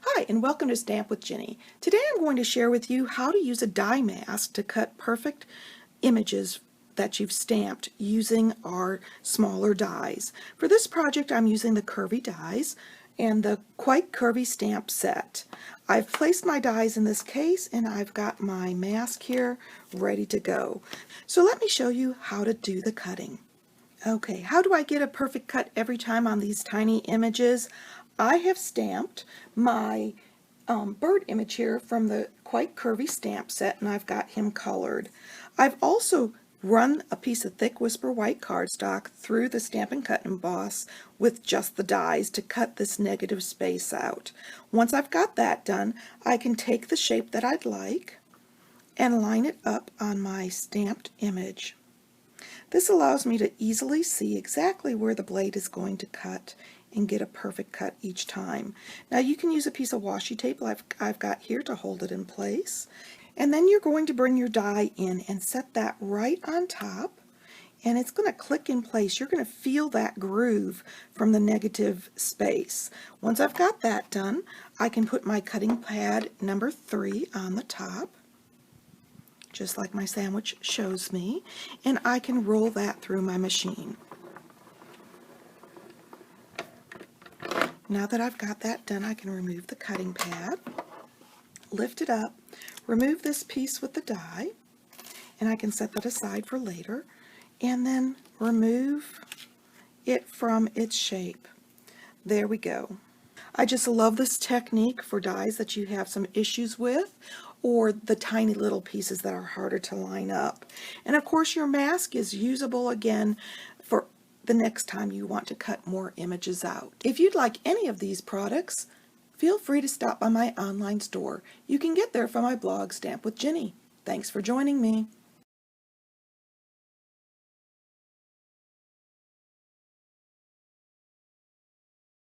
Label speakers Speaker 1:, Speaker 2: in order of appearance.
Speaker 1: Hi, and welcome to Stamp with Ginny. Today I'm going to share with you how to use a die mask to cut perfect images that you've stamped using our smaller dies. For this project I'm using the curvy dies and the Quite Curvy Stamp Set. I've placed my dies in this case and I've got my mask here ready to go. So let me show you how to do the cutting. Okay, how do I get a perfect cut every time on these tiny images? I have stamped my bird image here from the Quite Curvy Stamp Set, and I've got him colored. I've also run a piece of thick Whisper White cardstock through the Stampin' Cut Emboss with just the dies to cut this negative space out. Once I've got that done, I can take the shape that I'd like and line it up on my stamped image. This allows me to easily see exactly where the blade is going to cut and get a perfect cut each time. Now you can use a piece of washi tape like I've got here to hold it in place. And then you're going to bring your die in and set that right on top, and it's going to click in place. You're going to feel that groove from the negative space. Once I've got that done, I can put my cutting pad number 3 on the top, just like my sandwich shows me, and I can roll that through my machine. Now that I've got that done, I can remove the cutting pad, lift it up, remove this piece with the die, and I can set that aside for later, and then remove it from its shape. There we go. I just love this technique for dies that you have some issues with, or the tiny little pieces that are harder to line up. And of course your mask is usable again for the next time you want to cut more images out. If you'd like any of these products, feel free to stop by my online store. You can get there from my blog, Stamp with Ginny. Thanks for joining me.